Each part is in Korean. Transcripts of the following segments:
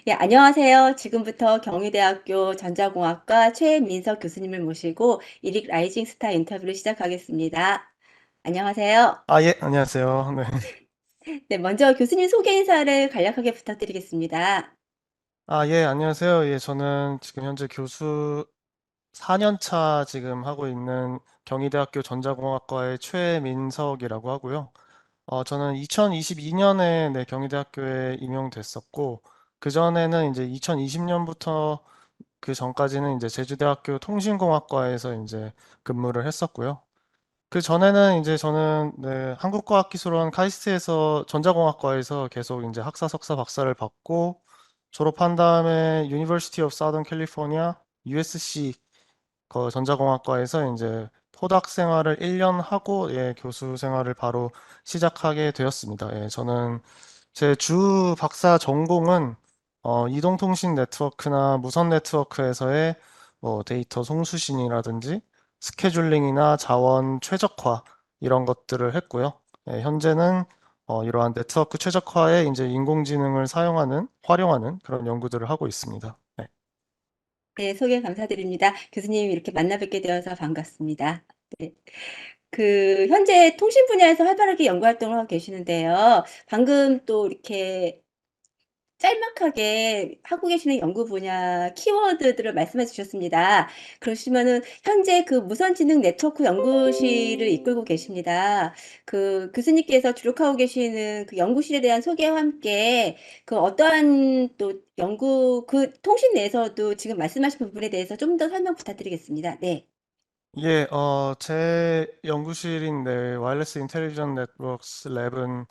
예, 안녕하세요. 지금부터 경희대학교 전자공학과 최민석 교수님을 모시고 이릭 라이징 스타 인터뷰를 시작하겠습니다. 안녕하세요. 아, 예, 안녕하세요. 네. 네, 먼저 교수님 소개 인사를 간략하게 부탁드리겠습니다. 아, 예, 안녕하세요. 예, 저는 지금 현재 교수 4년 차 지금 하고 있는 경희대학교 전자공학과의 최민석이라고 하고요. 저는 2022년에 네, 경희대학교에 임용됐었고, 그전에는 이제 2020년부터 그 전까지는 이제 제주대학교 통신공학과에서 이제 근무를 했었고요. 그 전에는 이제 저는 네, 한국과학기술원 카이스트에서 전자공학과에서 계속 이제 학사, 석사, 박사를 받고 졸업한 다음에 University of Southern California USC 그 전자공학과에서 이제 포닥 생활을 1년 하고 예, 교수 생활을 바로 시작하게 되었습니다. 예, 저는 제 주 박사 전공은 이동통신 네트워크나 무선 네트워크에서의 뭐 데이터 송수신이라든지 스케줄링이나 자원 최적화 이런 것들을 했고요. 예, 현재는 이러한 네트워크 최적화에 이제 인공지능을 활용하는 그런 연구들을 하고 있습니다. 네. 네, 소개 감사드립니다. 교수님 이렇게 만나 뵙게 되어서 반갑습니다. 네. 그 현재 통신 분야에서 활발하게 연구 활동을 하고 계시는데요. 방금 또 이렇게 짤막하게 하고 계시는 연구 분야 키워드들을 말씀해 주셨습니다. 그러시면은 현재 그 무선지능 네트워크 연구실을 이끌고 계십니다. 그 교수님께서 주력하고 계시는 그 연구실에 대한 소개와 함께 그 어떠한 또 연구 그 통신 내에서도 지금 말씀하신 부분에 대해서 좀 더 설명 부탁드리겠습니다. 네. 예, 제 연구실인 네, 와이어리스 인텔리전트 네트워크스 랩은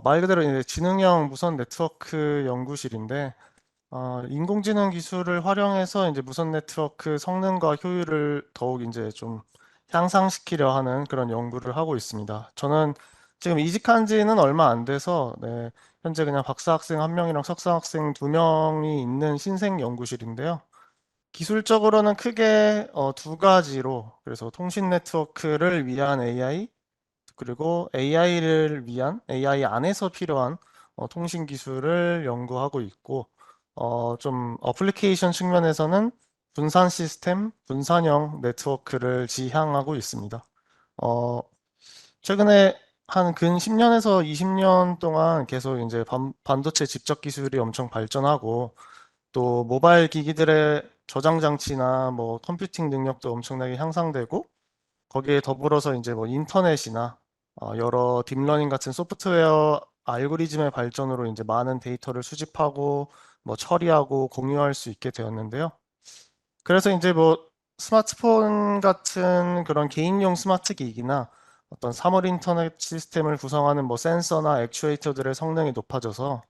말 그대로 이제 지능형 무선 네트워크 연구실인데 인공지능 기술을 활용해서 이제 무선 네트워크 성능과 효율을 더욱 이제 좀 향상시키려 하는 그런 연구를 하고 있습니다. 저는 지금 이직한 지는 얼마 안 돼서 네, 현재 그냥 박사 학생 한 명이랑 석사 학생 두 명이 있는 신생 연구실인데요. 기술적으로는 크게 두 가지로 그래서 통신 네트워크를 위한 AI 그리고 AI를 위한 AI 안에서 필요한 통신 기술을 연구하고 있고 좀 어플리케이션 측면에서는 분산 시스템, 분산형 네트워크를 지향하고 있습니다. 어, 최근에 한 근 10년에서 20년 동안 계속 이제 반도체 집적 기술이 엄청 발전하고 또 모바일 기기들의 저장 장치나 뭐 컴퓨팅 능력도 엄청나게 향상되고 거기에 더불어서 이제 뭐 인터넷이나 여러 딥러닝 같은 소프트웨어 알고리즘의 발전으로 이제 많은 데이터를 수집하고 뭐 처리하고 공유할 수 있게 되었는데요. 그래서 이제 뭐 스마트폰 같은 그런 개인용 스마트 기기나 어떤 사물 인터넷 시스템을 구성하는 뭐 센서나 액추에이터들의 성능이 높아져서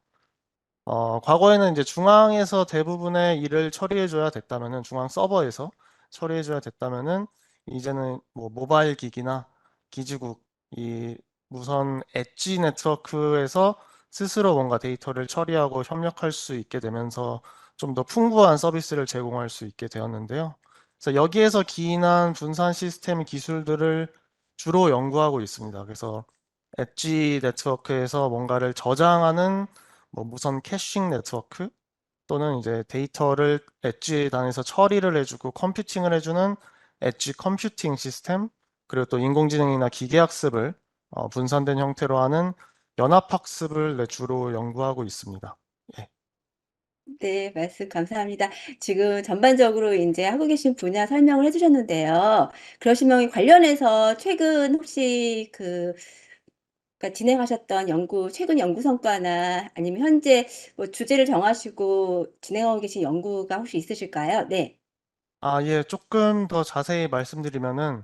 과거에는 이제 중앙에서 대부분의 일을 처리해줘야 됐다면은 중앙 서버에서 처리해줘야 됐다면은 이제는 뭐 모바일 기기나 기지국 이 무선 엣지 네트워크에서 스스로 뭔가 데이터를 처리하고 협력할 수 있게 되면서 좀 더 풍부한 서비스를 제공할 수 있게 되었는데요. 그래서 여기에서 기인한 분산 시스템 기술들을 주로 연구하고 있습니다. 그래서 엣지 네트워크에서 뭔가를 저장하는 뭐 무선 캐싱 네트워크 또는 이제 데이터를 엣지 단에서 처리를 해주고 컴퓨팅을 해주는 엣지 컴퓨팅 시스템 그리고 또 인공지능이나 기계학습을 분산된 형태로 하는 연합학습을 네, 주로 연구하고 있습니다. 예. 네, 말씀 감사합니다. 지금 전반적으로 이제 하고 계신 분야 설명을 해 주셨는데요. 그러시면 관련해서 최근 혹시 그 그러니까 진행하셨던 연구 최근 연구 성과나 아니면 현재 뭐 주제를 정하시고 진행하고 계신 연구가 혹시 있으실까요? 네. 아, 예, 조금 더 자세히 말씀드리면은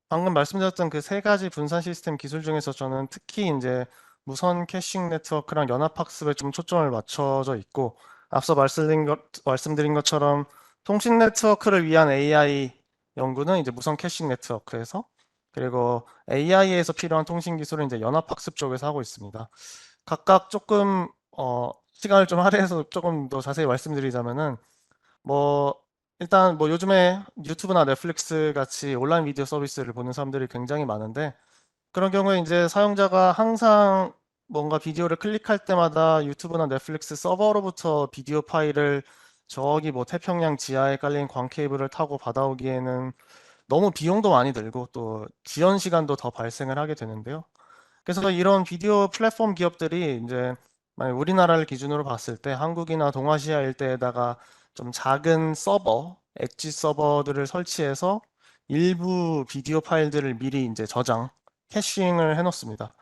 방금 말씀드렸던 그 세 가지 분산 시스템 기술 중에서 저는 특히 이제 무선 캐싱 네트워크랑 연합학습에 좀 초점을 맞춰져 있고 앞서 말씀드린 것처럼 통신 네트워크를 위한 AI 연구는 이제 무선 캐싱 네트워크에서 그리고 AI에서 필요한 통신 기술은 이제 연합학습 쪽에서 하고 있습니다. 각각 조금 시간을 좀 할애해서 조금 더 자세히 말씀드리자면은 뭐 일단 뭐 요즘에 유튜브나 넷플릭스 같이 온라인 미디어 서비스를 보는 사람들이 굉장히 많은데 그런 경우에 이제 사용자가 항상 뭔가 비디오를 클릭할 때마다 유튜브나 넷플릭스 서버로부터 비디오 파일을 저기 뭐 태평양 지하에 깔린 광 케이블을 타고 받아오기에는 너무 비용도 많이 들고 또 지연 시간도 더 발생을 하게 되는데요. 그래서 이런 비디오 플랫폼 기업들이 이제 만약 우리나라를 기준으로 봤을 때 한국이나 동아시아 일대에다가 좀 작은 서버, 엣지 서버들을 설치해서 일부 비디오 파일들을 미리 이제 저장, 캐싱을 해놓습니다.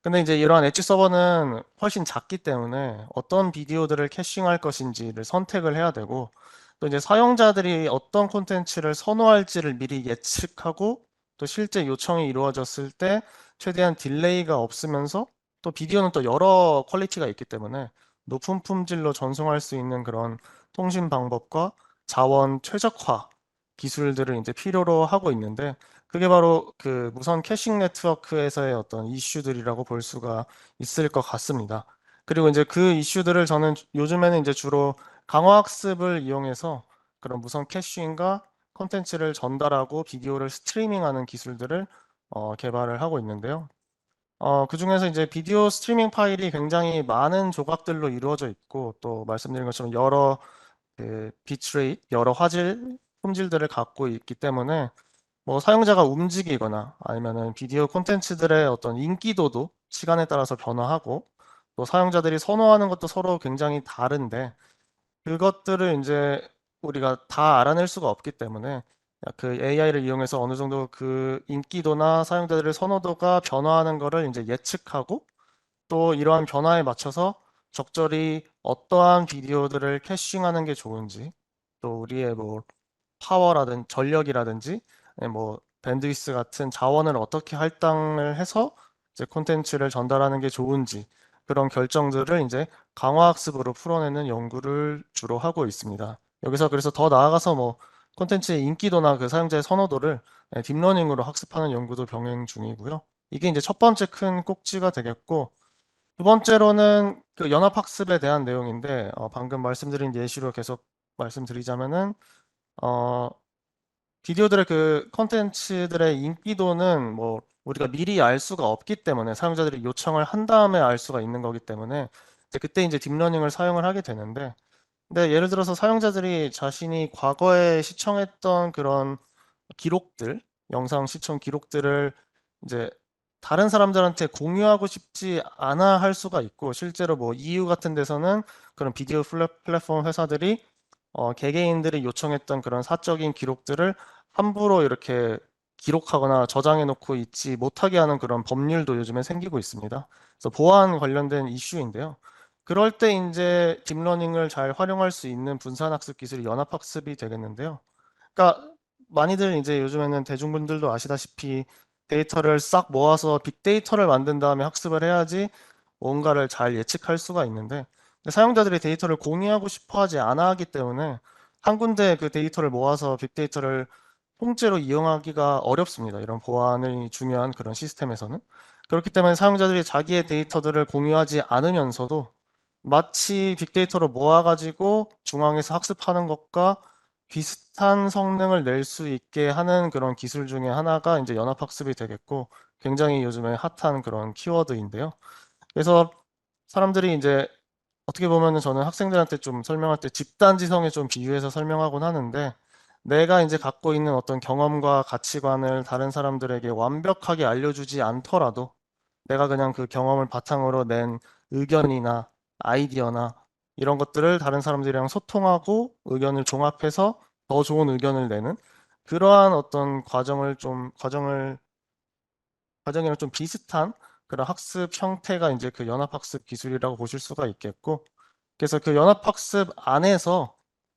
근데 이제 이러한 엣지 서버는 훨씬 작기 때문에 어떤 비디오들을 캐싱할 것인지를 선택을 해야 되고 또 이제 사용자들이 어떤 콘텐츠를 선호할지를 미리 예측하고 또 실제 요청이 이루어졌을 때 최대한 딜레이가 없으면서 또 비디오는 또 여러 퀄리티가 있기 때문에 높은 품질로 전송할 수 있는 그런 통신 방법과 자원 최적화 기술들을 이제 필요로 하고 있는데 그게 바로 그 무선 캐싱 네트워크에서의 어떤 이슈들이라고 볼 수가 있을 것 같습니다. 그리고 이제 그 이슈들을 저는 요즘에는 이제 주로 강화학습을 이용해서 그런 무선 캐싱과 콘텐츠를 전달하고 비디오를 스트리밍하는 기술들을 개발을 하고 있는데요. 그중에서 이제 비디오 스트리밍 파일이 굉장히 많은 조각들로 이루어져 있고 또 말씀드린 것처럼 여러 그 비트레이트, 여러 화질, 품질들을 갖고 있기 때문에 뭐 사용자가 움직이거나 아니면은 비디오 콘텐츠들의 어떤 인기도도 시간에 따라서 변화하고 또 사용자들이 선호하는 것도 서로 굉장히 다른데 그것들을 이제 우리가 다 알아낼 수가 없기 때문에 그 AI를 이용해서 어느 정도 그 인기도나 사용자들의 선호도가 변화하는 거를 이제 예측하고 또 이러한 변화에 맞춰서 적절히 어떠한 비디오들을 캐싱하는 게 좋은지 또 우리의 뭐 파워라든 전력이라든지 뭐 밴드위스 같은 자원을 어떻게 할당을 해서 이제 콘텐츠를 전달하는 게 좋은지 그런 결정들을 이제 강화학습으로 풀어내는 연구를 주로 하고 있습니다. 여기서 그래서 더 나아가서 뭐 콘텐츠의 인기도나 그 사용자의 선호도를 딥러닝으로 학습하는 연구도 병행 중이고요. 이게 이제 첫 번째 큰 꼭지가 되겠고 두 번째로는 그 연합학습에 대한 내용인데 방금 말씀드린 예시로 계속 말씀드리자면은 어, 비디오들의 그 컨텐츠들의 인기도는 뭐 우리가 미리 알 수가 없기 때문에 사용자들이 요청을 한 다음에 알 수가 있는 거기 때문에 이제 그때 이제 딥러닝을 사용을 하게 되는데 근데 예를 들어서 사용자들이 자신이 과거에 시청했던 그런 기록들, 영상 시청 기록들을 이제 다른 사람들한테 공유하고 싶지 않아 할 수가 있고 실제로 뭐 EU 같은 데서는 그런 비디오 플랫폼 회사들이 개개인들이 요청했던 그런 사적인 기록들을 함부로 이렇게 기록하거나 저장해 놓고 있지 못하게 하는 그런 법률도 요즘에 생기고 있습니다. 그래서 보안 관련된 이슈인데요. 그럴 때 이제 딥러닝을 잘 활용할 수 있는 분산학습 기술이 연합학습이 되겠는데요. 그러니까 많이들 이제 요즘에는 대중분들도 아시다시피 데이터를 싹 모아서 빅데이터를 만든 다음에 학습을 해야지 뭔가를 잘 예측할 수가 있는데 근데 사용자들이 데이터를 공유하고 싶어 하지 않아 하기 때문에 한 군데 그 데이터를 모아서 빅데이터를 통째로 이용하기가 어렵습니다. 이런 보안이 중요한 그런 시스템에서는. 그렇기 때문에 사용자들이 자기의 데이터들을 공유하지 않으면서도 마치 빅데이터를 모아가지고 중앙에서 학습하는 것과 비슷한 성능을 낼 수 있게 하는 그런 기술 중에 하나가 이제 연합학습이 되겠고 굉장히 요즘에 핫한 그런 키워드인데요. 그래서 사람들이 이제 어떻게 보면은 저는 학생들한테 좀 설명할 때 집단지성에 좀 비유해서 설명하곤 하는데 내가 이제 갖고 있는 어떤 경험과 가치관을 다른 사람들에게 완벽하게 알려주지 않더라도 내가 그냥 그 경험을 바탕으로 낸 의견이나 아이디어나 이런 것들을 다른 사람들이랑 소통하고 의견을 종합해서 더 좋은 의견을 내는 그러한 어떤 과정이랑 좀 비슷한 그런 학습 형태가 이제 그 연합학습 기술이라고 보실 수가 있겠고, 그래서 그 연합학습 안에서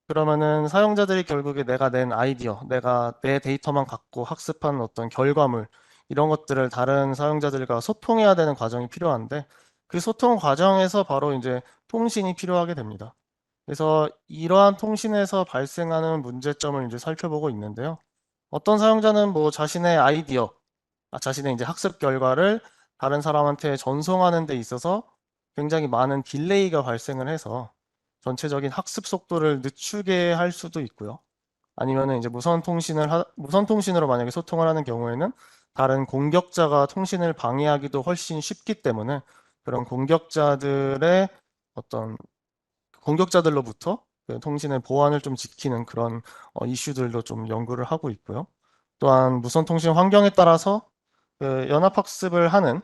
그러면은 사용자들이 결국에 내가 낸 아이디어, 내가 내 데이터만 갖고 학습한 어떤 결과물, 이런 것들을 다른 사용자들과 소통해야 되는 과정이 필요한데, 그 소통 과정에서 바로 이제 통신이 필요하게 됩니다. 그래서 이러한 통신에서 발생하는 문제점을 이제 살펴보고 있는데요. 어떤 사용자는 뭐 자신의 아이디어, 자신의 이제 학습 결과를 다른 사람한테 전송하는 데 있어서 굉장히 많은 딜레이가 발생을 해서 전체적인 학습 속도를 늦추게 할 수도 있고요. 아니면은 이제 무선 통신으로 만약에 소통을 하는 경우에는 다른 공격자가 통신을 방해하기도 훨씬 쉽기 때문에 그런 어떤 공격자들로부터 그 통신의 보안을 좀 지키는 그런 이슈들도 좀 연구를 하고 있고요. 또한 무선 통신 환경에 따라서 그 연합학습을 하는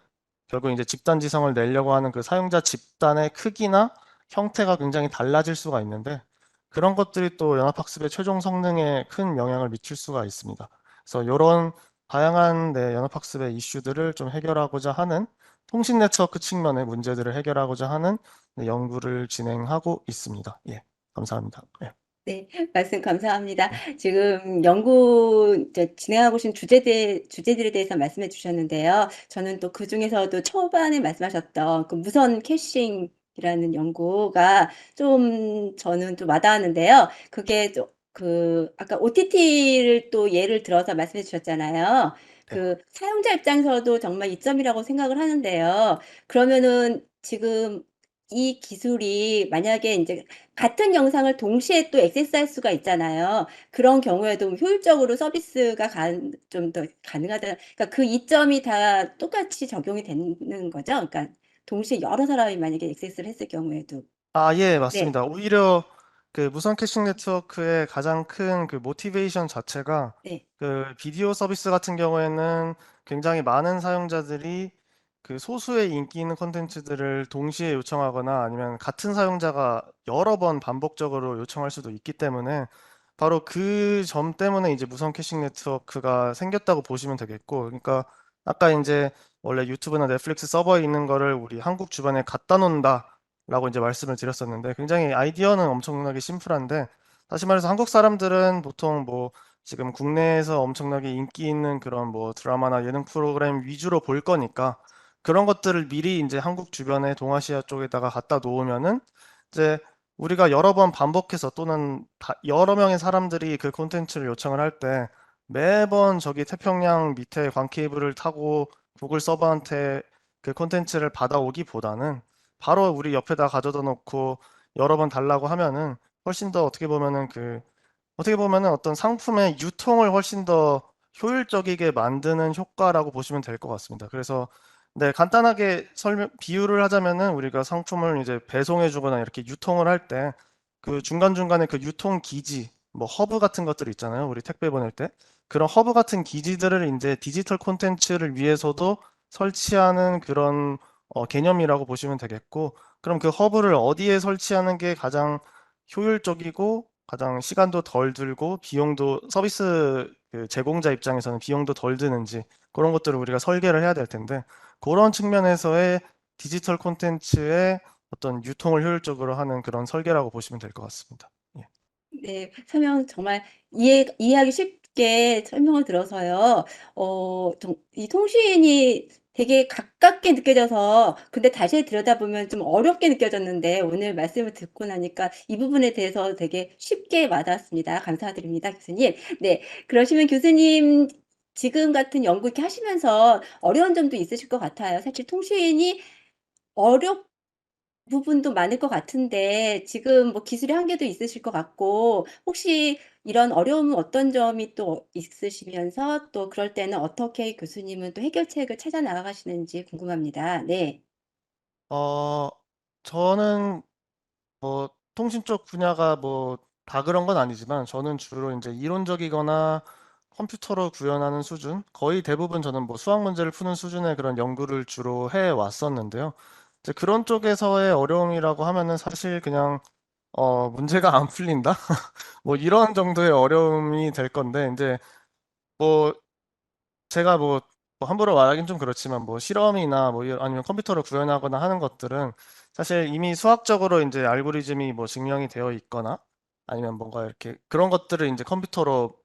결국 이제 집단 지성을 내려고 하는 그 사용자 집단의 크기나 형태가 굉장히 달라질 수가 있는데 그런 것들이 또 연합학습의 최종 성능에 큰 영향을 미칠 수가 있습니다. 그래서 이런 다양한 연합학습의 이슈들을 좀 해결하고자 하는 통신 네트워크 측면의 문제들을 해결하고자 하는 연구를 진행하고 있습니다. 예, 감사합니다. 예, 네, 말씀 감사합니다. 네, 지금 연구 이제 진행하고 계신 주제들에 대해서 말씀해 주셨는데요. 저는 또 그중에서도 초반에 말씀하셨던 그 무선 캐싱이라는 연구가 좀 저는 좀 와닿았는데요. 그게 좀 그 아까 OTT를 또 예를 들어서 말씀해 주셨잖아요. 네. 그 사용자 입장에서도 정말 이점이라고 생각을 하는데요. 그러면은 지금 이 기술이 만약에 인제 같은 영상을 동시에 또 액세스할 수가 있잖아요. 그런 경우에도 효율적으로 서비스가 좀 더 가능하다, 그러니까 그 이점이 다 똑같이 적용이 되는 거죠? 그러니까 동시에 여러 사람이 만약에 액세스를 했을 경우에도. 아, 예, 네. 맞습니다. 오히려 그 무선 캐싱 네트워크의 가장 큰 그 모티베이션 자체가 네. 그 비디오 서비스 같은 경우에는 굉장히 많은 사용자들이 그 소수의 인기 있는 콘텐츠들을 동시에 요청하거나 아니면 같은 사용자가 여러 번 반복적으로 요청할 수도 있기 때문에 바로 그 점 때문에 이제 무선 캐싱 네트워크가 생겼다고 보시면 되겠고, 그러니까 아까 이제 원래 유튜브나 넷플릭스 서버에 있는 거를 우리 한국 주변에 갖다 놓는다 라고 이제 말씀을 드렸었는데 굉장히 아이디어는 엄청나게 심플한데 다시 말해서 한국 사람들은 보통 뭐 지금 국내에서 엄청나게 인기 있는 그런 뭐 드라마나 예능 프로그램 위주로 볼 거니까 그런 것들을 미리 이제 한국 주변에 동아시아 쪽에다가 갖다 놓으면은 이제 우리가 여러 번 반복해서 또는 여러 명의 사람들이 그 콘텐츠를 요청을 할 때 매번 저기 태평양 밑에 광 케이블을 타고 구글 서버한테 그 콘텐츠를 받아오기보다는 바로 우리 옆에다 가져다 놓고 여러 번 달라고 하면은 훨씬 더 어떻게 보면은 어떤 상품의 유통을 훨씬 더 효율적이게 만드는 효과라고 보시면 될 것 같습니다. 그래서 네, 간단하게 비유를 하자면은 우리가 상품을 이제 배송해 주거나 이렇게 유통을 할 때 그 중간중간에 그 유통 기지, 뭐 허브 같은 것들 있잖아요. 우리 택배 보낼 때. 그런 허브 같은 기지들을 이제 디지털 콘텐츠를 위해서도 설치하는 그런 개념이라고 보시면 되겠고, 그럼 그 허브를 어디에 설치하는 게 가장 효율적이고 가장 시간도 덜 들고 비용도 서비스 그 제공자 입장에서는 비용도 덜 드는지 그런 것들을 우리가 설계를 해야 될 텐데 그런 측면에서의 디지털 콘텐츠의 어떤 유통을 효율적으로 하는 그런 설계라고 보시면 될 것 같습니다. 예. 네. 설명 정말 이해하기 쉽게 설명을 들어서요. 좀 이 통신이 되게 가깝게 느껴져서, 근데 다시 들여다보면 좀 어렵게 느껴졌는데 오늘 말씀을 듣고 나니까 이 부분에 대해서 되게 쉽게 와닿았습니다. 감사드립니다, 교수님. 네. 그러시면 교수님 지금 같은 연구 이렇게 하시면서 어려운 점도 있으실 것 같아요. 사실 통신이 어렵 부분도 많을 것 같은데 지금 뭐 기술의 한계도 있으실 것 같고, 혹시 이런 어려움은 어떤 점이 또 있으시면서 또 그럴 때는 어떻게 교수님은 또 해결책을 찾아 나가시는지 궁금합니다. 네. 어, 저는 뭐 통신 쪽 분야가 뭐 다 그런 건 아니지만 저는 주로 이제 이론적이거나 컴퓨터로 구현하는 수준, 거의 대부분 저는 뭐 수학 문제를 푸는 수준의 그런 연구를 주로 해 왔었는데요. 이제 그런 쪽에서의 어려움이라고 하면은 사실 그냥 문제가 안 풀린다? 뭐 이런 정도의 어려움이 될 건데 이제 뭐 제가 뭐 함부로 말하긴 좀 그렇지만 뭐 실험이나 아니면 컴퓨터로 구현하거나 하는 것들은 사실 이미 수학적으로 이제 알고리즘이 뭐 증명이 되어 있거나 아니면 뭔가 이렇게 그런 것들을 이제 컴퓨터로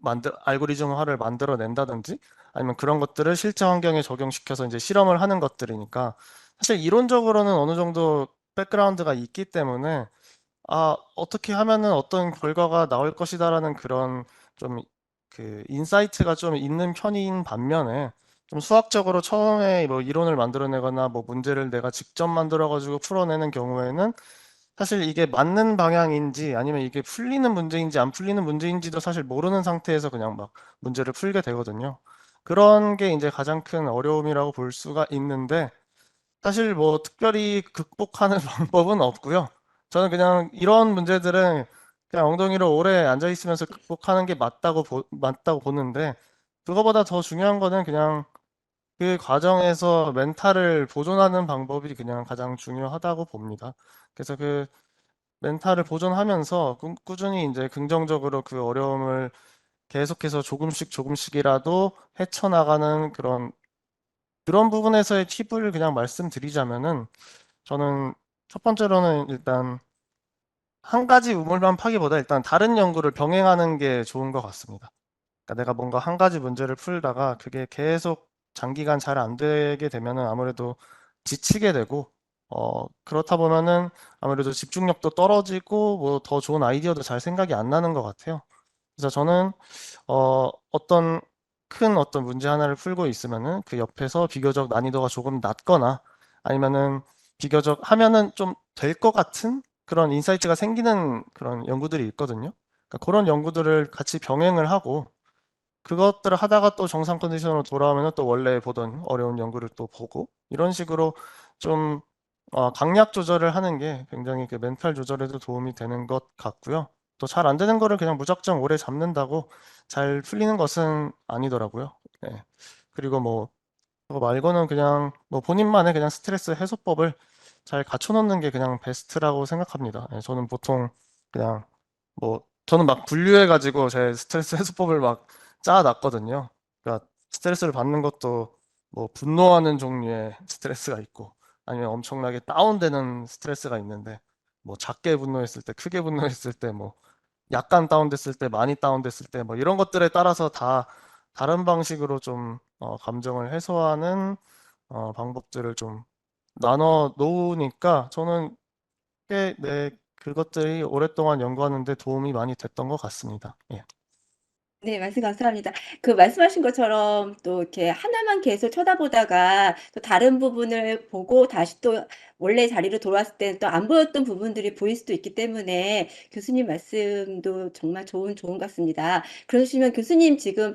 알고리즘화를 만들어 낸다든지 아니면 그런 것들을 실제 환경에 적용시켜서 이제 실험을 하는 것들이니까 사실 이론적으로는 어느 정도 백그라운드가 있기 때문에 어떻게 하면은 어떤 결과가 나올 것이다라는 그런 좀 그 인사이트가 좀 있는 편인 반면에 좀 수학적으로 처음에 뭐 이론을 만들어내거나 뭐 문제를 내가 직접 만들어가지고 풀어내는 경우에는 사실 이게 맞는 방향인지 아니면 이게 풀리는 문제인지 안 풀리는 문제인지도 사실 모르는 상태에서 그냥 막 문제를 풀게 되거든요. 그런 게 이제 가장 큰 어려움이라고 볼 수가 있는데 사실 뭐 특별히 극복하는 방법은 없고요. 저는 그냥 이런 문제들은 그냥 엉덩이로 오래 앉아 있으면서 극복하는 게 맞다고 보는데, 그거보다 더 중요한 거는 그냥 그 과정에서 멘탈을 보존하는 방법이 그냥 가장 중요하다고 봅니다. 그래서 그 멘탈을 보존하면서 꾸준히 이제 긍정적으로 그 어려움을 계속해서 조금씩 조금씩이라도 헤쳐나가는 그런 부분에서의 팁을 그냥 말씀드리자면은, 저는 첫 번째로는 일단 한 가지 우물만 파기보다 일단 다른 연구를 병행하는 게 좋은 것 같습니다. 그러니까 내가 뭔가 한 가지 문제를 풀다가 그게 계속 장기간 잘 안 되게 되면은 아무래도 지치게 되고, 그렇다 보면은 아무래도 집중력도 떨어지고 뭐 더 좋은 아이디어도 잘 생각이 안 나는 것 같아요. 그래서 저는 어떤 큰 어떤 문제 하나를 풀고 있으면은 그 옆에서 비교적 난이도가 조금 낮거나 아니면은 비교적 하면은 좀 될 것 같은 그런 인사이트가 생기는 그런 연구들이 있거든요. 그러니까 그런 연구들을 같이 병행을 하고, 그것들을 하다가 또 정상 컨디션으로 돌아오면 또 원래 보던 어려운 연구를 또 보고, 이런 식으로 좀 강약 조절을 하는 게 굉장히 그 멘탈 조절에도 도움이 되는 것 같고요. 또 잘 안 되는 거를 그냥 무작정 오래 잡는다고 잘 풀리는 것은 아니더라고요. 네. 그리고 뭐 그거 말고는 그냥 뭐 본인만의 그냥 스트레스 해소법을 잘 갖춰놓는 게 그냥 베스트라고 생각합니다. 예, 저는 보통 그냥 뭐 저는 막 분류해가지고 제 스트레스 해소법을 막 짜놨거든요. 그러니까 스트레스를 받는 것도 뭐 분노하는 종류의 스트레스가 있고 아니면 엄청나게 다운되는 스트레스가 있는데, 뭐 작게 분노했을 때, 크게 분노했을 때, 뭐 약간 다운됐을 때, 많이 다운됐을 때, 뭐 이런 것들에 따라서 다 다른 방식으로 좀 감정을 해소하는 방법들을 좀 나눠 놓으니까 저는 꽤 그것들이 오랫동안 연구하는 데 도움이 많이 됐던 것 같습니다. 예. 네, 말씀 감사합니다. 그 말씀하신 것처럼 또 이렇게 하나만 계속 쳐다보다가 또 다른 부분을 보고 다시 또 원래 자리로 돌아왔을 때는 또 안 보였던 부분들이 보일 수도 있기 때문에 교수님 말씀도 정말 좋은 것 같습니다. 그러시면 교수님 지금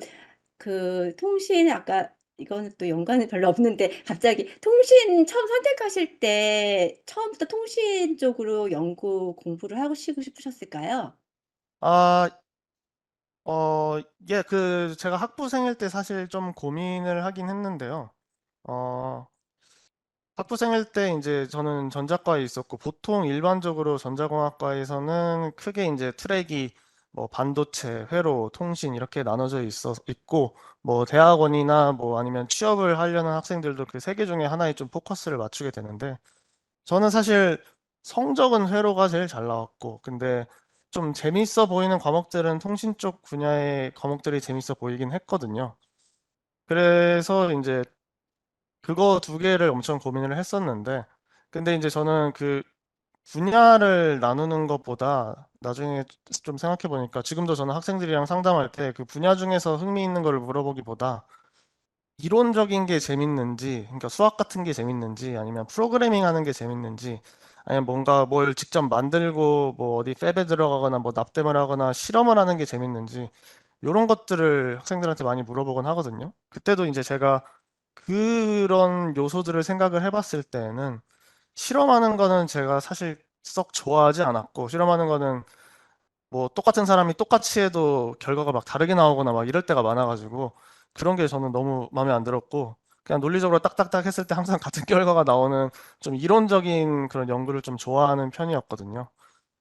그 통신 아까 이거는 또 연관이 별로 없는데 갑자기 통신 처음 선택하실 때 처음부터 통신 쪽으로 연구 공부를 하시고 싶으셨을까요? 아, 예, 제가 학부생일 때 사실 좀 고민을 하긴 했는데요. 어, 학부생일 때 이제 저는 전자과에 있었고, 보통 일반적으로 전자공학과에서는 크게 이제 트랙이 뭐 반도체, 회로, 통신 이렇게 나눠져 있고, 뭐 대학원이나 뭐 아니면 취업을 하려는 학생들도 그 세 개 중에 하나에 좀 포커스를 맞추게 되는데, 저는 사실 성적은 회로가 제일 잘 나왔고, 근데 좀 재밌어 보이는 과목들은 통신 쪽 분야의 과목들이 재밌어 보이긴 했거든요. 그래서 이제 그거 두 개를 엄청 고민을 했었는데, 근데 이제 저는 그 분야를 나누는 것보다 나중에 좀 생각해 보니까, 지금도 저는 학생들이랑 상담할 때 그 분야 중에서 흥미 있는 걸 물어보기보다 이론적인 게 재밌는지, 그러니까 수학 같은 게 재밌는지, 아니면 프로그래밍 하는 게 재밌는지, 아니면 뭔가 뭘 직접 만들고 뭐 어디 팹에 들어가거나 뭐 납땜을 하거나 실험을 하는 게 재밌는지, 이런 것들을 학생들한테 많이 물어보곤 하거든요. 그때도 이제 제가 그런 요소들을 생각을 해봤을 때는, 실험하는 거는 제가 사실 썩 좋아하지 않았고, 실험하는 거는 뭐 똑같은 사람이 똑같이 해도 결과가 막 다르게 나오거나 막 이럴 때가 많아가지고, 그런 게 저는 너무 마음에 안 들었고, 그냥 논리적으로 딱딱딱 했을 때 항상 같은 결과가 나오는 좀 이론적인 그런 연구를 좀 좋아하는 편이었거든요.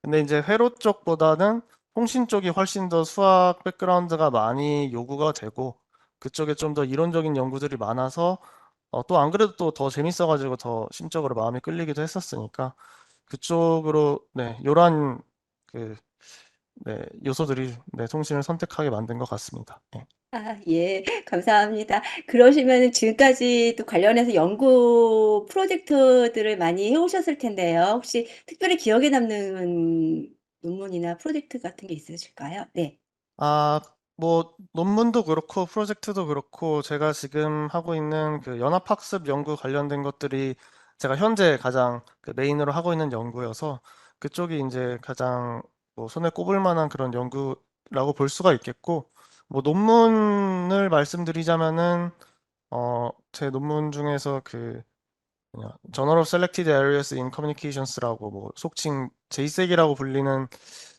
근데 이제 회로 쪽보다는 통신 쪽이 훨씬 더 수학 백그라운드가 많이 요구가 되고, 그쪽에 좀 더 이론적인 연구들이 많아서 또 안 그래도 또 더 재밌어가지고 더 심적으로 마음이 끌리기도 했었으니까, 그쪽으로 네, 요런 그 네, 요소들이 네, 통신을 선택하게 만든 것 같습니다. 예. 아, 예, 감사합니다. 그러시면은 지금까지 또 관련해서 연구 프로젝트들을 많이 해오셨을 텐데요. 혹시 특별히 기억에 남는 논문이나 프로젝트 같은 게 있으실까요? 네. 아, 뭐 논문도 그렇고 프로젝트도 그렇고 제가 지금 하고 있는 그 연합학습 연구 관련된 것들이 제가 현재 가장 그 메인으로 하고 있는 연구여서, 그쪽이 이제 가장 뭐 손에 꼽을 만한 그런 연구라고 볼 수가 있겠고, 뭐 논문을 말씀드리자면은 제 논문 중에서 그냥 Journal of Selected Areas in Communications라고 뭐 속칭 JSEC이라고 불리는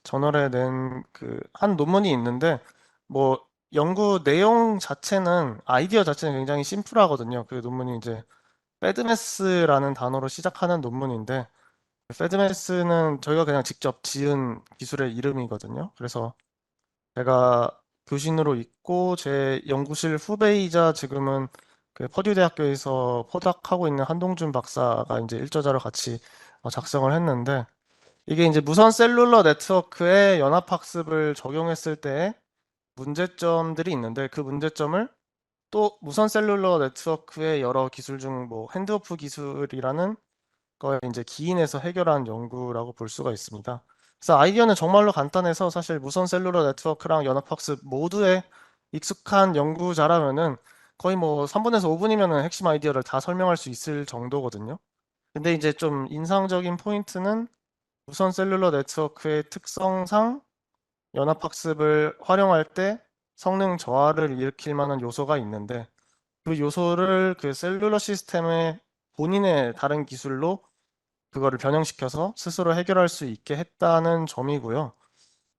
저널에 낸 그 한 논문이 있는데 뭐 연구 내용 자체는 아이디어 자체는 굉장히 심플하거든요. 그 논문이 이제 패드메스라는 단어로 시작하는 논문인데 패드메스는 저희가 그냥 직접 지은 기술의 이름이거든요. 그래서 제가 교신으로 있고 제 연구실 후배이자 지금은 그 퍼듀 대학교에서 포닥하고 있는 한동준 박사가 이제 일저자로 같이 작성을 했는데 이게 이제 무선 셀룰러 네트워크에 연합학습을 적용했을 때 문제점들이 있는데 그 문제점을 또 무선 셀룰러 네트워크의 여러 기술 중 뭐 핸드오프 기술이라는 거에 이제 기인해서 해결한 연구라고 볼 수가 있습니다. 그래서 아이디어는 정말로 간단해서 사실 무선 셀룰러 네트워크랑 연합학습 모두에 익숙한 연구자라면은 거의 뭐 3분에서 5분이면은 핵심 아이디어를 다 설명할 수 있을 정도거든요. 근데 이제 좀 인상적인 포인트는 무선 셀룰러 네트워크의 특성상 연합학습을 활용할 때 성능 저하를 일으킬 만한 요소가 있는데 그 요소를 그 셀룰러 시스템의 본인의 다른 기술로 그거를 변형시켜서 스스로 해결할 수 있게 했다는 점이고요.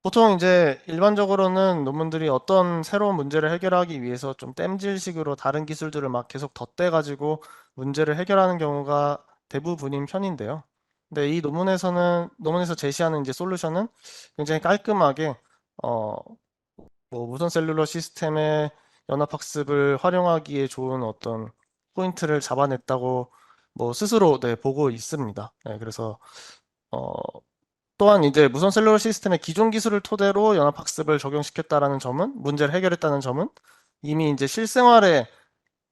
보통 이제 일반적으로는 논문들이 어떤 새로운 문제를 해결하기 위해서 좀 땜질식으로 다른 기술들을 막 계속 덧대가지고 문제를 해결하는 경우가 대부분인 편인데요. 근데 이 논문에서 제시하는 이제 솔루션은 굉장히 깔끔하게, 어, 뭐 무선 셀룰러 시스템의 연합학습을 활용하기에 좋은 어떤 포인트를 잡아냈다고 뭐 스스로 네, 보고 있습니다. 네, 그래서 어, 또한 이제 무선 셀룰러 시스템의 기존 기술을 토대로 연합학습을 적용시켰다라는 점은 문제를 해결했다는 점은 이미 이제 실생활에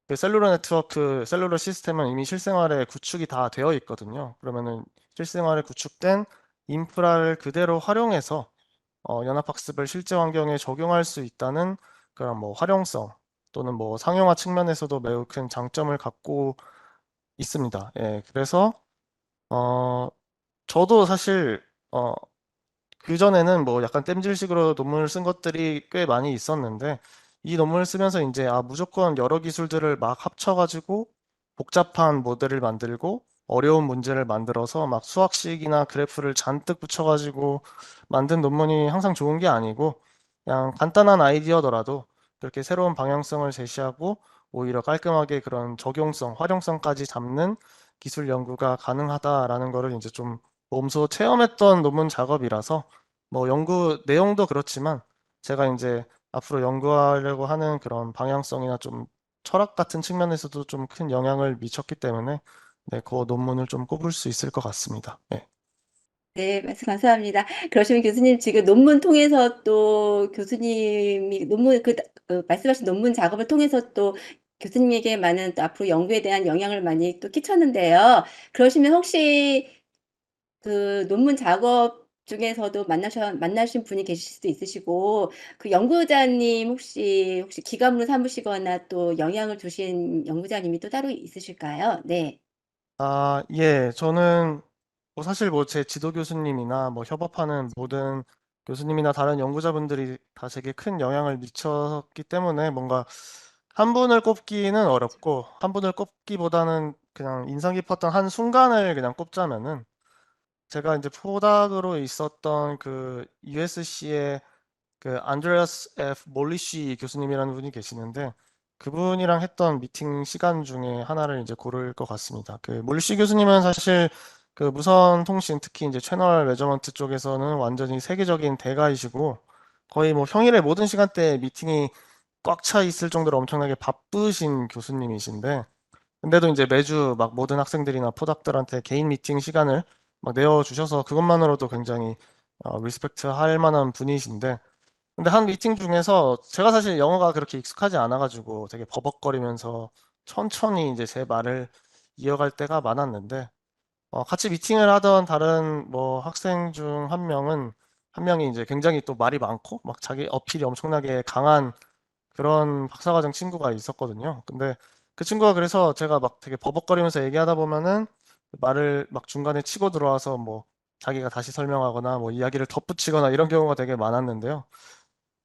그 셀룰러 네트워크 셀룰러 시스템은 이미 실생활에 구축이 다 되어 있거든요. 그러면은 실생활에 구축된 인프라를 그대로 활용해서 연합학습을 실제 환경에 적용할 수 있다는 그런 뭐 활용성 또는 뭐 상용화 측면에서도 매우 큰 장점을 갖고 있습니다. 예, 그래서 어, 저도 사실 그전에는 뭐 약간 땜질식으로 논문을 쓴 것들이 꽤 많이 있었는데 이 논문을 쓰면서 이제 무조건 여러 기술들을 막 합쳐가지고 복잡한 모델을 만들고 어려운 문제를 만들어서 막 수학식이나 그래프를 잔뜩 붙여가지고 만든 논문이 항상 좋은 게 아니고 그냥 간단한 아이디어더라도 그렇게 새로운 방향성을 제시하고 오히려 깔끔하게 그런 적용성, 활용성까지 잡는 기술 연구가 가능하다라는 거를 이제 좀 몸소 체험했던 논문 작업이라서 뭐 연구 내용도 그렇지만 제가 이제 앞으로 연구하려고 하는 그런 방향성이나 좀 철학 같은 측면에서도 좀 큰 영향을 미쳤기 때문에 네, 그 논문을 좀 꼽을 수 있을 것 같습니다. 네. 네, 말씀 감사합니다. 그러시면 교수님 지금 논문 통해서 또 교수님이 논문 말씀하신 논문 작업을 통해서 또 교수님에게 많은 또 앞으로 연구에 대한 영향을 많이 또 끼쳤는데요. 그러시면 혹시 그 논문 작업 중에서도 만나신 분이 계실 수도 있으시고 그 연구자님 혹시 기감으로 삼으시거나 또 영향을 주신 연구자님이 또 따로 있으실까요? 네. 예, 저는 뭐 사실 뭐 제 지도 교수님이나 뭐 협업하는 모든 교수님이나 다른 연구자분들이 다 제게 큰 영향을 미쳤기 때문에 뭔가 한 분을 꼽기는 어렵고 한 분을 꼽기보다는 그냥 인상 깊었던 한 순간을 그냥 꼽자면은 제가 이제 포닥으로 있었던 그 USC의 그 안드레아스 F 몰리시 교수님이라는 분이 계시는데 그분이랑 했던 미팅 시간 중에 하나를 이제 고를 것 같습니다. 그 몰리시 교수님은 사실 그 무선 통신 특히 이제 채널 매저먼트 쪽에서는 완전히 세계적인 대가이시고 거의 뭐 평일에 모든 시간대에 미팅이 꽉 차 있을 정도로 엄청나게 바쁘신 교수님이신데 근데도 이제 매주 막 모든 학생들이나 포닥들한테 개인 미팅 시간을 막 내어주셔서 그것만으로도 굉장히 리스펙트 할 만한 분이신데 근데 한 미팅 중에서 제가 사실 영어가 그렇게 익숙하지 않아가지고 되게 버벅거리면서 천천히 이제 제 말을 이어갈 때가 많았는데 같이 미팅을 하던 다른 뭐 학생 중 한 명이 이제 굉장히 또 말이 많고 막 자기 어필이 엄청나게 강한 그런 박사과정 친구가 있었거든요. 근데 그 친구가 그래서 제가 막 되게 버벅거리면서 얘기하다 보면은 말을 막 중간에 치고 들어와서 뭐 자기가 다시 설명하거나 뭐 이야기를 덧붙이거나 이런 경우가 되게 많았는데요.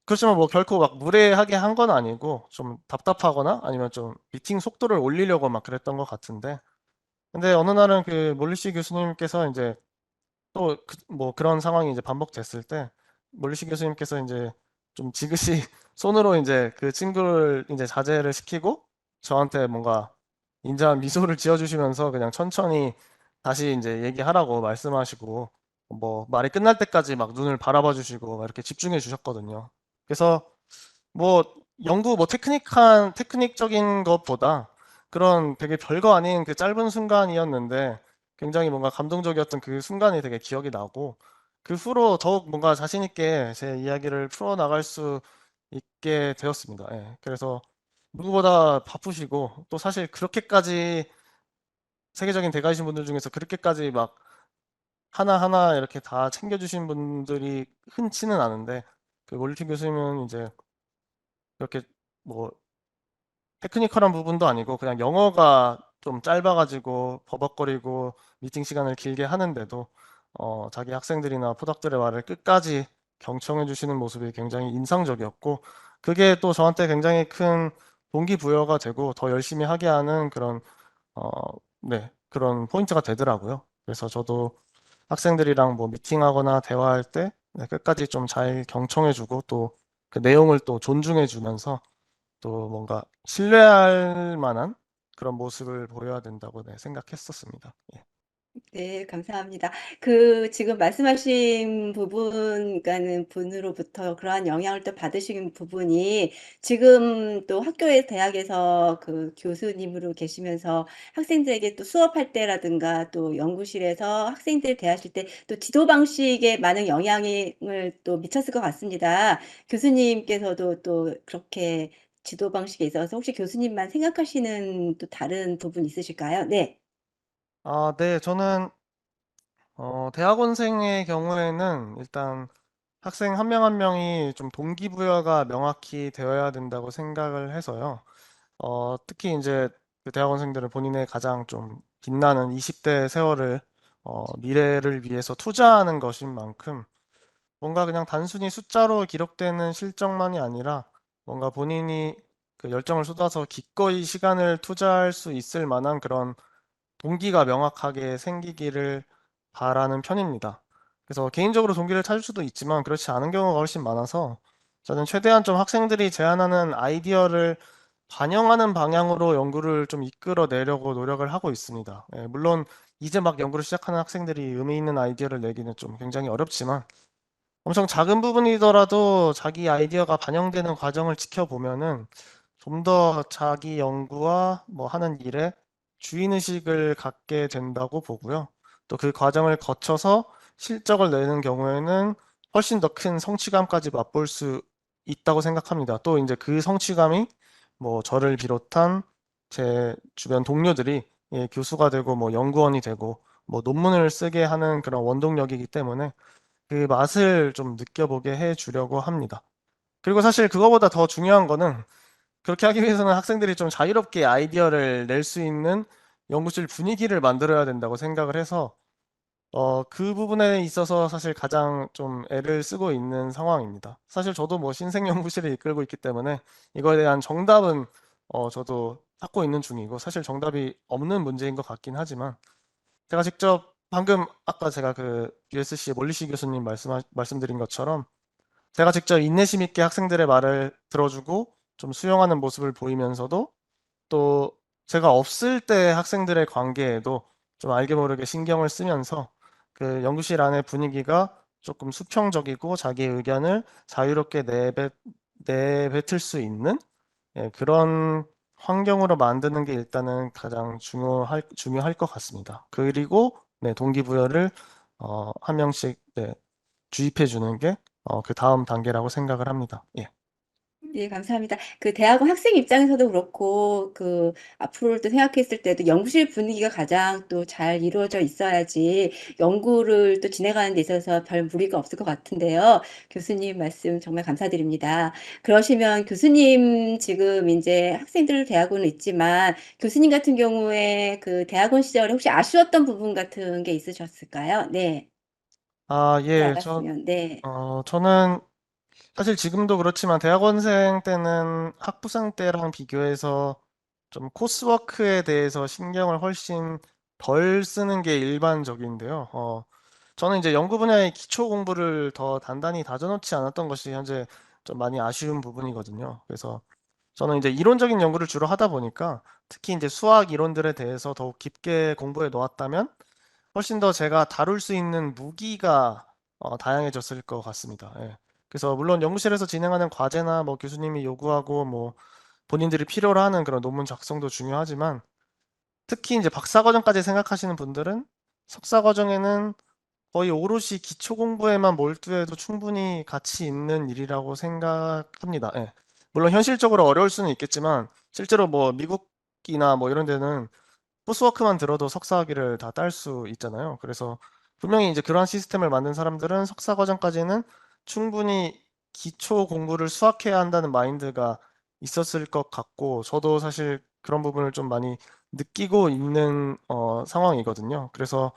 그렇지만 뭐 결코 막 무례하게 한 건 아니고 좀 답답하거나 아니면 좀 미팅 속도를 올리려고 막 그랬던 것 같은데 근데 어느 날은 그 몰리시 교수님께서 이제 또 뭐 그런 상황이 이제 반복됐을 때 몰리시 교수님께서 이제 좀 지그시 손으로 이제 그 친구를 이제 자제를 시키고 저한테 뭔가 인자한 미소를 지어주시면서 그냥 천천히 다시 이제 얘기하라고 말씀하시고 뭐 말이 끝날 때까지 막 눈을 바라봐 주시고 막 이렇게 집중해 주셨거든요. 그래서 뭐 연구 뭐 테크닉적인 것보다 그런 되게 별거 아닌 그 짧은 순간이었는데 굉장히 뭔가 감동적이었던 그 순간이 되게 기억이 나고 그 후로 더욱 뭔가 자신 있게 제 이야기를 풀어 나갈 수 있게 되었습니다. 예. 그래서 누구보다 바쁘시고 또 사실 그렇게까지 세계적인 대가이신 분들 중에서 그렇게까지 막 하나하나 이렇게 다 챙겨주신 분들이 흔치는 않은데 그 몰리티 교수님은 이제 이렇게 뭐 테크니컬한 부분도 아니고 그냥 영어가 좀 짧아가지고 버벅거리고 미팅 시간을 길게 하는데도 자기 학생들이나 포닥들의 말을 끝까지 경청해 주시는 모습이 굉장히 인상적이었고 그게 또 저한테 굉장히 큰 동기부여가 되고 더 열심히 하게 하는 그런 어, 네, 그런 포인트가 되더라고요. 그래서 저도 학생들이랑 뭐 미팅하거나 대화할 때 네, 끝까지 좀 잘 경청해 주고 또 그 내용을 또 존중해 주면서 또 뭔가 신뢰할 만한 그런 모습을 보여야 된다고 네, 생각했었습니다. 예. 네, 감사합니다. 그 지금 말씀하신 부분, 그러니까는 분으로부터 그러한 영향을 또 받으신 부분이 지금 또 학교에 대학에서 그 교수님으로 계시면서 학생들에게 또 수업할 때라든가 또 연구실에서 학생들 대하실 때 또 지도 방식에 많은 영향을 또 미쳤을 것 같습니다. 교수님께서도 또 그렇게 지도 방식에 있어서 혹시 교수님만 생각하시는 또 다른 부분 있으실까요? 네. 아, 네, 저는 대학원생의 경우에는 일단 학생 한 명 한 명이 좀 동기부여가 명확히 되어야 된다고 생각을 해서요. 특히 이제 그 대학원생들은 본인의 가장 좀 빛나는 20대 세월을 미래를 위해서 투자하는 것인 만큼 뭔가 그냥 단순히 숫자로 기록되는 실적만이 아니라 뭔가 본인이 그 열정을 쏟아서 기꺼이 시간을 투자할 수 있을 만한 그런 동기가 명확하게 생기기를 바라는 편입니다. 그래서 개인적으로 동기를 찾을 수도 있지만 그렇지 않은 경우가 훨씬 많아서 저는 최대한 좀 학생들이 제안하는 아이디어를 반영하는 방향으로 연구를 좀 이끌어내려고 노력을 하고 있습니다. 예, 물론 이제 막 연구를 시작하는 학생들이 의미 있는 아이디어를 내기는 좀 굉장히 어렵지만 엄청 작은 부분이더라도 자기 아이디어가 반영되는 과정을 지켜보면은 좀 더 자기 연구와 뭐 하는 일에 주인의식을 갖게 된다고 보고요. 또 그 과정을 거쳐서 실적을 내는 경우에는 훨씬 더 큰 성취감까지 맛볼 수 있다고 생각합니다. 또 이제 그 성취감이 뭐 저를 비롯한 제 주변 동료들이 예, 교수가 되고 뭐 연구원이 되고 뭐 논문을 쓰게 하는 그런 원동력이기 때문에 그 맛을 좀 느껴보게 해 주려고 합니다. 그리고 사실 그거보다 더 중요한 거는 그렇게 하기 위해서는 학생들이 좀 자유롭게 아이디어를 낼 수 있는 연구실 분위기를 만들어야 된다고 생각을 해서 그 부분에 있어서 사실 가장 좀 애를 쓰고 있는 상황입니다. 사실 저도 뭐 신생 연구실을 이끌고 있기 때문에 이거에 대한 정답은 저도 찾고 있는 중이고 사실 정답이 없는 문제인 것 같긴 하지만 제가 직접 방금 아까 제가 그 USC 몰리시 교수님 말씀드린 것처럼 제가 직접 인내심 있게 학생들의 말을 들어주고 좀 수용하는 모습을 보이면서도 또 제가 없을 때 학생들의 관계에도 좀 알게 모르게 신경을 쓰면서 그 연구실 안의 분위기가 조금 수평적이고 자기 의견을 자유롭게 내뱉을 수 있는 예, 그런 환경으로 만드는 게 일단은 가장 중요할 것 같습니다. 그리고 네, 동기부여를 한 명씩 네, 주입해 주는 게 그 다음 단계라고 생각을 합니다. 예. 네, 감사합니다. 그 대학원 학생 입장에서도 그렇고, 그 앞으로를 또 생각했을 때도 연구실 분위기가 가장 또 잘 이루어져 있어야지 연구를 또 진행하는 데 있어서 별 무리가 없을 것 같은데요. 교수님 말씀 정말 감사드립니다. 그러시면 교수님 지금 이제 학생들 대학원은 있지만 교수님 같은 경우에 그 대학원 시절에 혹시 아쉬웠던 부분 같은 게 있으셨을까요? 네, 아, 예. 나갔으면, 네. 저는 사실 지금도 그렇지만 대학원생 때는 학부생 때랑 비교해서 좀 코스워크에 대해서 신경을 훨씬 덜 쓰는 게 일반적인데요. 저는 이제 연구 분야의 기초 공부를 더 단단히 다져놓지 않았던 것이 현재 좀 많이 아쉬운 부분이거든요. 그래서 저는 이제 이론적인 연구를 주로 하다 보니까 특히 이제 수학 이론들에 대해서 더욱 깊게 공부해 놓았다면 훨씬 더 제가 다룰 수 있는 무기가 다양해졌을 것 같습니다. 예. 그래서 물론 연구실에서 진행하는 과제나 뭐 교수님이 요구하고 뭐 본인들이 필요로 하는 그런 논문 작성도 중요하지만 특히 이제 박사과정까지 생각하시는 분들은 석사과정에는 거의 오롯이 기초 공부에만 몰두해도 충분히 가치 있는 일이라고 생각합니다. 예. 물론 현실적으로 어려울 수는 있겠지만 실제로 뭐 미국이나 뭐 이런 데는 코스워크만 들어도 석사 학위를 다 딸 수 있잖아요. 그래서 분명히 이제 그러한 시스템을 만든 사람들은 석사 과정까지는 충분히 기초 공부를 수학해야 한다는 마인드가 있었을 것 같고, 저도 사실 그런 부분을 좀 많이 느끼고 있는 상황이거든요. 그래서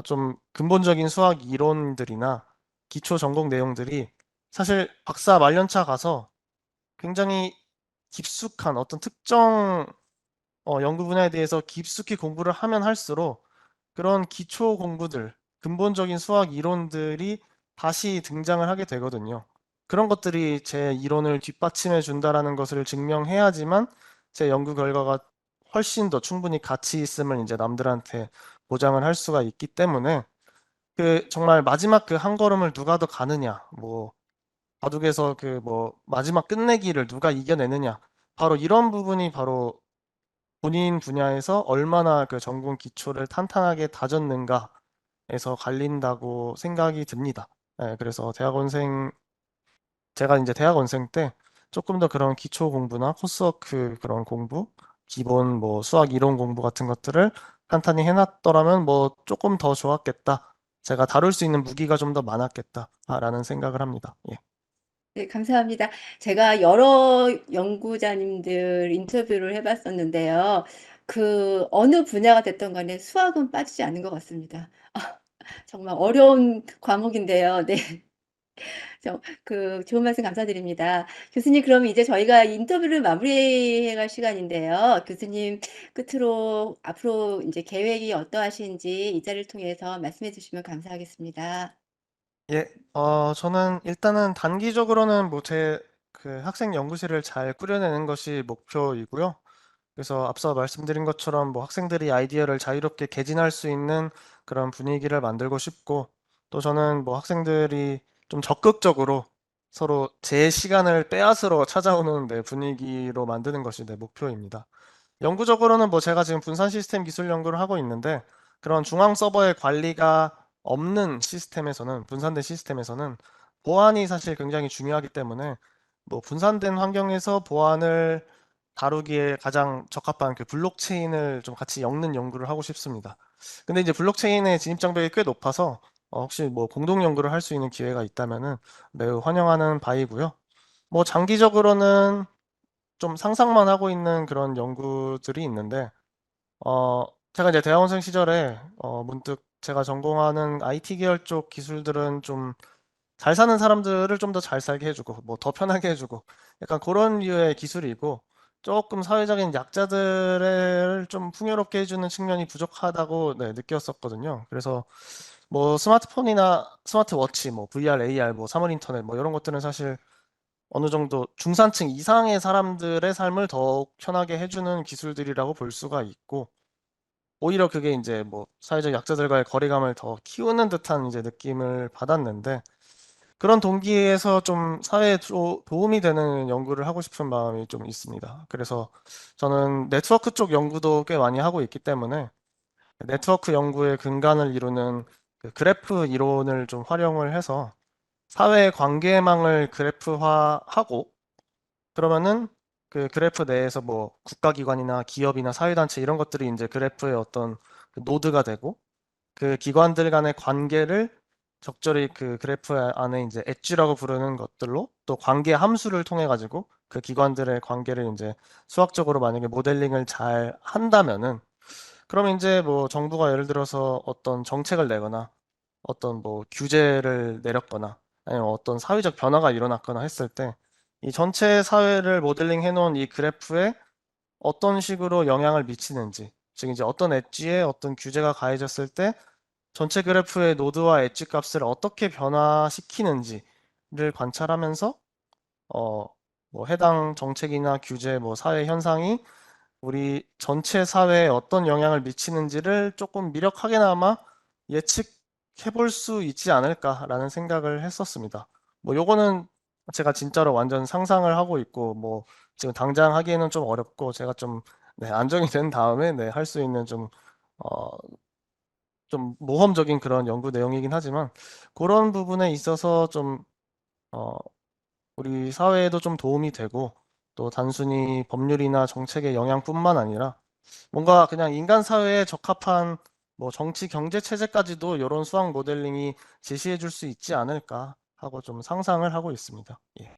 좀 근본적인 수학 이론들이나 기초 전공 내용들이 사실 박사 말년차 가서 굉장히 깊숙한 어떤 특정 연구 분야에 대해서 깊숙이 공부를 하면 할수록 그런 기초 공부들, 근본적인 수학 이론들이 다시 등장을 하게 되거든요. 그런 것들이 제 이론을 뒷받침해 준다라는 것을 증명해야지만 제 연구 결과가 훨씬 더 충분히 가치 있음을 이제 남들한테 보장을 할 수가 있기 때문에 그 정말 마지막 그 한 걸음을 누가 더 가느냐, 뭐 바둑에서 그 뭐 마지막 끝내기를 누가 이겨내느냐, 바로 이런 부분이 바로 본인 분야에서 얼마나 그 전공 기초를 탄탄하게 다졌는가에서 갈린다고 생각이 듭니다. 예, 그래서 제가 이제 대학원생 때 조금 더 그런 기초 공부나 코스워크 그런 공부, 기본 뭐 수학 이론 공부 같은 것들을 탄탄히 해놨더라면 뭐 조금 더 좋았겠다. 제가 다룰 수 있는 무기가 좀 더 많았겠다라는 생각을 합니다. 예. 네, 감사합니다. 제가 여러 연구자님들 인터뷰를 해봤었는데요. 그 어느 분야가 됐던 간에 수학은 빠지지 않는 것 같습니다. 정말 어려운 과목인데요. 네. 좋은 말씀 감사드립니다. 교수님, 그럼 이제 저희가 인터뷰를 마무리해 갈 시간인데요. 교수님, 끝으로 앞으로 이제 계획이 어떠하신지 이 자리를 통해서 말씀해 주시면 감사하겠습니다. 예, 저는 일단은 단기적으로는 뭐 제 그 학생 연구실을 잘 꾸려내는 것이 목표이고요. 그래서 앞서 말씀드린 것처럼 뭐 학생들이 아이디어를 자유롭게 개진할 수 있는 그런 분위기를 만들고 싶고, 또 저는 뭐 학생들이 좀 적극적으로 서로 제 시간을 빼앗으러 찾아오는 분위기로 만드는 것이 내 목표입니다. 영구적으로는 뭐 제가 지금 분산 시스템 기술 연구를 하고 있는데 그런 중앙 서버의 관리가 없는 시스템에서는 분산된 시스템에서는 보안이 사실 굉장히 중요하기 때문에 뭐 분산된 환경에서 보안을 다루기에 가장 적합한 그 블록체인을 좀 같이 엮는 연구를 하고 싶습니다. 근데 이제 블록체인의 진입 장벽이 꽤 높아서 혹시 뭐 공동 연구를 할 수 있는 기회가 있다면은 매우 환영하는 바이고요. 뭐 장기적으로는 좀 상상만 하고 있는 그런 연구들이 있는데, 어, 제가 이제 대학원생 시절에 문득 제가 전공하는 IT 계열 쪽 기술들은 좀 잘 사는 사람들을 좀 더 잘 살게 해주고, 뭐 더 편하게 해주고, 약간 그런 류의 기술이고, 조금 사회적인 약자들을 좀 풍요롭게 해주는 측면이 부족하다고 느꼈었거든요. 그래서 뭐 스마트폰이나 스마트워치, 뭐 VR, AR, 뭐 사물 인터넷, 뭐 이런 것들은 사실 어느 정도 중산층 이상의 사람들의 삶을 더욱 편하게 해주는 기술들이라고 볼 수가 있고, 오히려 그게 이제 뭐 사회적 약자들과의 거리감을 더 키우는 듯한 이제 느낌을 받았는데, 그런 동기에서 좀 사회에 도움이 되는 연구를 하고 싶은 마음이 좀 있습니다. 그래서 저는 네트워크 쪽 연구도 꽤 많이 하고 있기 때문에 네트워크 연구의 근간을 이루는 그 그래프 이론을 좀 활용을 해서 사회 관계망을 그래프화하고, 그러면은 그 그래프 내에서 뭐 국가기관이나 기업이나 사회단체 이런 것들이 이제 그래프의 어떤 그 노드가 되고, 그 기관들 간의 관계를 적절히 그 그래프 안에 이제 엣지라고 부르는 것들로 또 관계 함수를 통해 가지고 그 기관들의 관계를 이제 수학적으로 만약에 모델링을 잘 한다면은, 그럼 이제 뭐 정부가 예를 들어서 어떤 정책을 내거나 어떤 뭐 규제를 내렸거나 아니면 어떤 사회적 변화가 일어났거나 했을 때 이 전체 사회를 모델링 해놓은 이 그래프에 어떤 식으로 영향을 미치는지, 즉 이제 어떤 엣지에 어떤 규제가 가해졌을 때 전체 그래프의 노드와 엣지 값을 어떻게 변화시키는지를 관찰하면서 어, 뭐 해당 정책이나 규제, 뭐 사회 현상이 우리 전체 사회에 어떤 영향을 미치는지를 조금 미력하게나마 예측해 볼 수 있지 않을까라는 생각을 했었습니다. 뭐 요거는 제가 진짜로 완전 상상을 하고 있고 뭐 지금 당장 하기에는 좀 어렵고 제가 좀 네, 안정이 된 다음에 네, 할 수 있는 좀 모험적인 그런 연구 내용이긴 하지만 그런 부분에 있어서 좀 어, 우리 사회에도 좀 도움이 되고 또 단순히 법률이나 정책의 영향뿐만 아니라 뭔가 그냥 인간 사회에 적합한 뭐 정치 경제 체제까지도 이런 수학 모델링이 제시해 줄 수 있지 않을까 하고 좀 상상을 하고 있습니다. 예.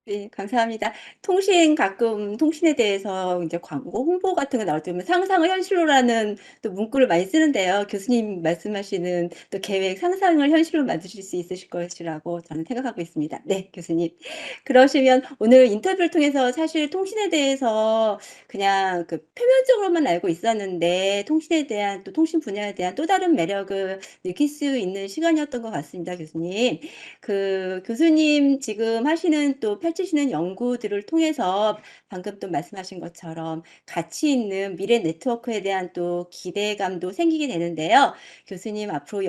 네, 감사합니다. 가끔 통신에 대해서 이제 광고 홍보 같은 거 나올 때 보면 상상을 현실로라는 또 문구를 많이 쓰는데요. 교수님 말씀하시는 또 계획, 상상을 현실로 만드실 수 있으실 것이라고 저는 생각하고 있습니다. 네, 교수님. 그러시면 오늘 인터뷰를 통해서 사실 통신에 대해서 그냥 그 표면적으로만 알고 있었는데 통신에 대한 또 통신 분야에 대한 또 다른 매력을 느낄 수 있는 시간이었던 것 같습니다, 교수님. 교수님 지금 하시는 또 펼치시는 연구들을 통해서 방금 또 말씀하신 것처럼 가치 있는 미래 네트워크에 대한 또 기대감도 생기게 되는데요. 교수님 앞으로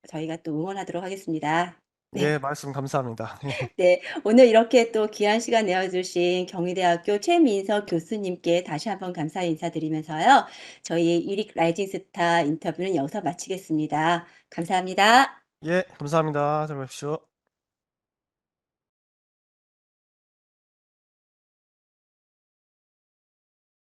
저희가 또 응원하도록 하겠습니다. 네. 예, 말씀 감사합니다. 네. 오늘 이렇게 또 귀한 시간 내어 주신 경희대학교 최민석 교수님께 다시 한번 감사의 인사드리면서요. 저희 이릭 라이징 스타 인터뷰는 여기서 마치겠습니다. 감사합니다. 예, 감사합니다. 들어가십시오.